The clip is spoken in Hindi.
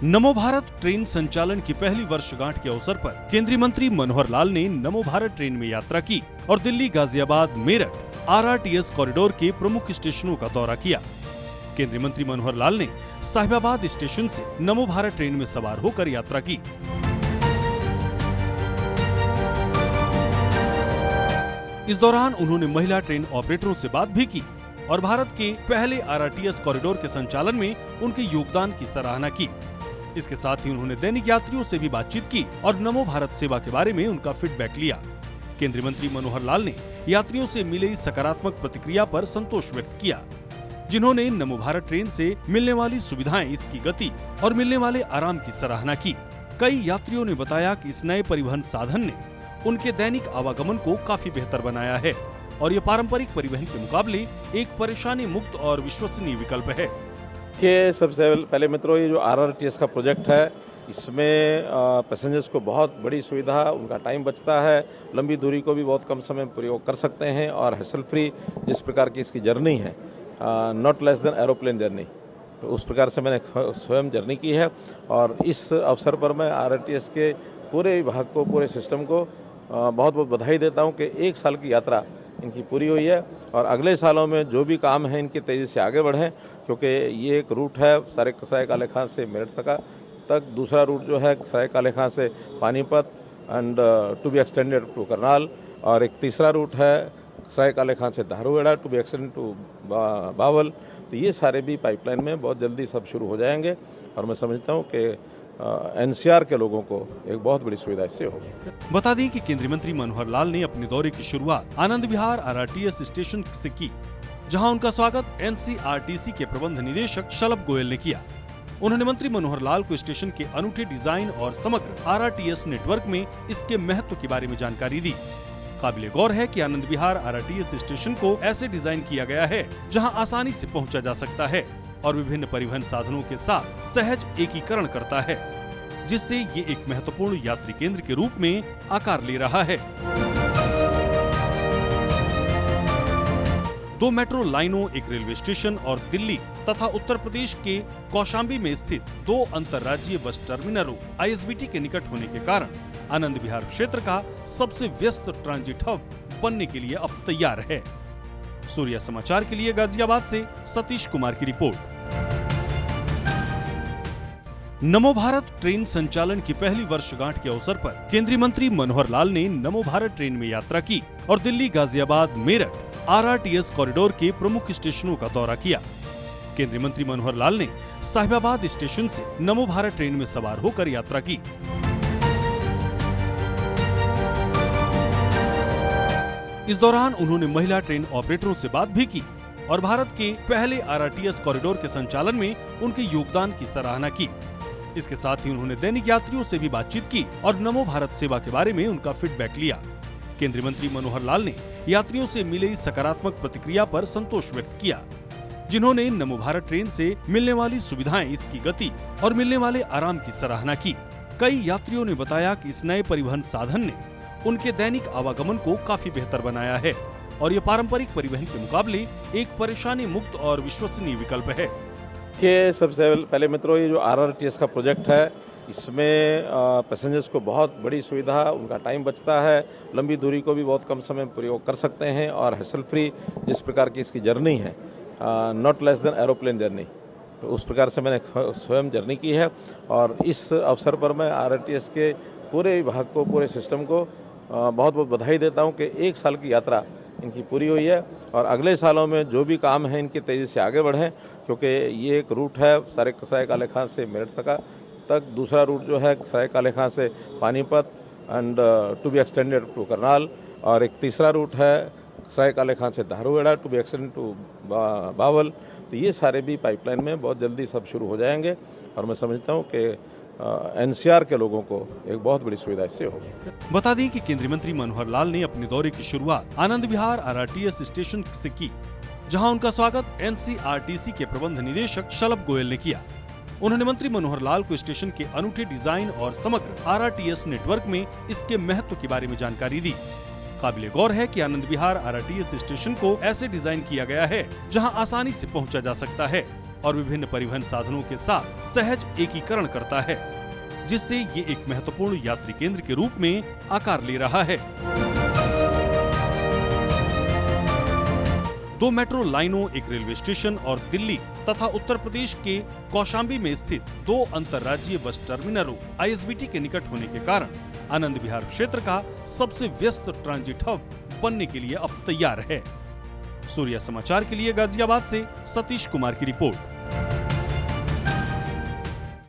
नमो भारत ट्रेन संचालन की पहली वर्षगांठ के अवसर पर केंद्रीय मंत्री मनोहर लाल ने नमो भारत ट्रेन में यात्रा की और दिल्ली गाजियाबाद मेरठ आरआरटीएस कॉरिडोर के प्रमुख स्टेशनों का दौरा किया। केंद्रीय मंत्री मनोहर लाल ने साहिबाबाद स्टेशन से नमो भारत ट्रेन में सवार होकर यात्रा की। इस दौरान उन्होंने महिला ट्रेन ऑपरेटरों से बात भी की और भारत के पहले आरआरटीएस कॉरिडोर के संचालन में उनके योगदान की सराहना की। इसके साथ ही उन्होंने दैनिक यात्रियों से भी बातचीत की और नमो भारत सेवा के बारे में उनका फीडबैक लिया। केंद्रीय मंत्री मनोहर लाल ने यात्रियों से मिली सकारात्मक प्रतिक्रिया पर संतोष व्यक्त किया, जिन्होंने नमो भारत ट्रेन से मिलने वाली सुविधाएं, इसकी गति और मिलने वाले आराम की सराहना की। कई यात्रियों ने बताया कि इस नए परिवहन साधन ने उनके दैनिक आवागमन को काफी बेहतर बनाया है और ये पारंपरिक परिवहन के मुकाबले एक परेशानी मुक्त और विश्वसनीय विकल्प है। कि सबसे पहले मित्रों, ये जो आरआरटीएस का प्रोजेक्ट है, इसमें पैसेंजर्स को बहुत बड़ी सुविधा, उनका टाइम बचता है, लंबी दूरी को भी बहुत कम समय में प्रयोग कर सकते हैं और हैसल फ्री जिस प्रकार की इसकी जर्नी है, not less than aeroplane journey, तो उस प्रकार से मैंने स्वयं जर्नी की है। और इस अवसर पर मैं आरआरटीएस के पूरे विभाग को, पूरे सिस्टम को बहुत बहुत बधाई देता हूं कि 1 साल की यात्रा इनकी पूरी हुई है और अगले सालों में जो भी काम है इनके तेज़ी से आगे बढ़ें, क्योंकि ये एक रूट है सराय काले खां से मेरठ तक, दूसरा रूट जो है सराय काले खां से Panipat and to be extended to Karnal, और एक तीसरा रूट है सराय काले खां से Dharuhera to be extended to Bawal. तो ये सारे भी पाइपलाइन में बहुत जल्दी सब शुरू हो जाएंगे और मैं समझता हूँ कि एनसीआर के लोगों को एक बहुत बड़ी सुविधा इससे होगी। बता दें कि केंद्रीय मंत्री मनोहर लाल ने अपने दौरे की शुरुआत आनंद विहार आरआरटीएस स्टेशन से की, जहां उनका स्वागत एनसीआरटीसी के प्रबंध निदेशक शलभ गोयल ने किया। उन्होंने मंत्री मनोहर लाल को स्टेशन के अनूठे डिजाइन और समग्र आरआरटीएस नेटवर्क में इसके महत्व के बारे में जानकारी दी। काबिले गौर है कि आनंद विहार आरआरटीएस स्टेशन को ऐसे डिजाइन किया गया है जहां आसानी से पहुंचा जा सकता है और विभिन्न परिवहन साधनों के साथ सहज एकीकरण करता है, जिससे ये एक महत्वपूर्ण यात्री केंद्र के रूप में आकार ले रहा है। 2 मेट्रो लाइनों, एक रेलवे स्टेशन और दिल्ली तथा उत्तर प्रदेश के कौशाम्बी में स्थित 2 अंतर्राज्यीय बस टर्मिनलों आईएसबीटी के निकट होने के कारण आनंद विहार क्षेत्र का सबसे व्यस्त ट्रांजिट हब बनने के लिए अब तैयार है। सूर्या समाचार के लिए गाजियाबाद से सतीश कुमार की रिपोर्ट। नमो भारत ट्रेन संचालन की पहली वर्षगांठ के अवसर पर केंद्रीय मंत्री मनोहर लाल ने नमो भारत ट्रेन में यात्रा की और दिल्ली गाजियाबाद मेरठ आरआरटीएस कॉरिडोर के प्रमुख स्टेशनों का दौरा किया। केंद्रीय मंत्री मनोहर लाल ने साहिबाबाद स्टेशन से नमो भारत ट्रेन में सवार होकर यात्रा की। इस दौरान उन्होंने महिला ट्रेन ऑपरेटरों से बात भी की और भारत के पहले आरआरटीएस कॉरिडोर के संचालन में उनके योगदान की सराहना की। इसके साथ ही उन्होंने दैनिक यात्रियों से भी बातचीत की और नमो भारत सेवा के बारे में उनका फीडबैक लिया। केंद्रीय मंत्री मनोहर लाल ने यात्रियों से मिली सकारात्मक प्रतिक्रिया पर संतोष व्यक्त किया, जिन्होंने नमो भारत ट्रेन से मिलने वाली सुविधाएं, इसकी गति और मिलने वाले आराम की सराहना की। कई यात्रियों ने बताया कि इस नए परिवहन साधन ने उनके दैनिक आवागमन को काफी बेहतर बनाया है और ये पारंपरिक परिवहन के मुकाबले एक परेशानी मुक्त और विश्वसनीय विकल्प है। कि सबसे पहले मित्रों, ये जो आरआरटीएस का प्रोजेक्ट है, इसमें पैसेंजर्स को बहुत बड़ी सुविधा, उनका टाइम बचता है, लंबी दूरी को भी बहुत कम समय में प्रयोग कर सकते हैं और हैसल फ्री जिस प्रकार की इसकी जर्नी है, not less than aeroplane journey, तो उस प्रकार से मैंने स्वयं जर्नी की है। और इस अवसर पर मैं आरआरटीएस के पूरे विभाग को, पूरे सिस्टम को बहुत बहुत बधाई देता हूं कि 1 साल की यात्रा इनकी पूरी हुई है और अगले सालों में जो भी काम है इनके तेज़ी से आगे बढ़ें, क्योंकि ये एक रूट है सराय काले खां से मेरठ तक, दूसरा रूट जो है सराय काले खां से Panipat and to be extended to Karnal, और एक तीसरा रूट है सराय काले खां से Dharuhera to be extended to Bawal. तो ये सारे भी पाइपलाइन में बहुत जल्दी सब शुरू हो जाएंगे और मैं समझता हूँ कि एनसीआर के लोगों को एक बहुत बड़ी सुविधा इससे होगी। बता दें कि केंद्रीय मंत्री मनोहर लाल ने अपने दौरे की शुरुआत आनंद विहार आरआरटीएस स्टेशन से की, जहां उनका स्वागत एनसीआरटीसी के प्रबंध निदेशक शलभ गोयल ने किया। उन्होंने मंत्री मनोहर लाल को स्टेशन के अनूठे डिजाइन और समग्र आरआरटीएस नेटवर्क में इसके महत्व के बारे में जानकारी दी। काबिले गौर है कि आनंद विहार आरआरटीएस स्टेशन को ऐसे डिजाइन किया गया है जहां आसानी से पहुंचा जा सकता है और विभिन्न परिवहन साधनों के साथ सहज एकीकरण करता है, जिससे ये एक महत्वपूर्ण यात्री केंद्र के रूप में आकार ले रहा है। 2 मेट्रो लाइनों, एक रेलवे स्टेशन और दिल्ली तथा उत्तर प्रदेश के कौशाम्बी में स्थित 2 अंतर्राज्यीय बस टर्मिनलों ISBT के निकट होने के कारण आनंद विहार क्षेत्र का सबसे व्यस्त ट्रांजिट हब बनने के लिए अब तैयार है। सूर्या समाचार के लिए गाजियाबाद से सतीश कुमार की रिपोर्ट।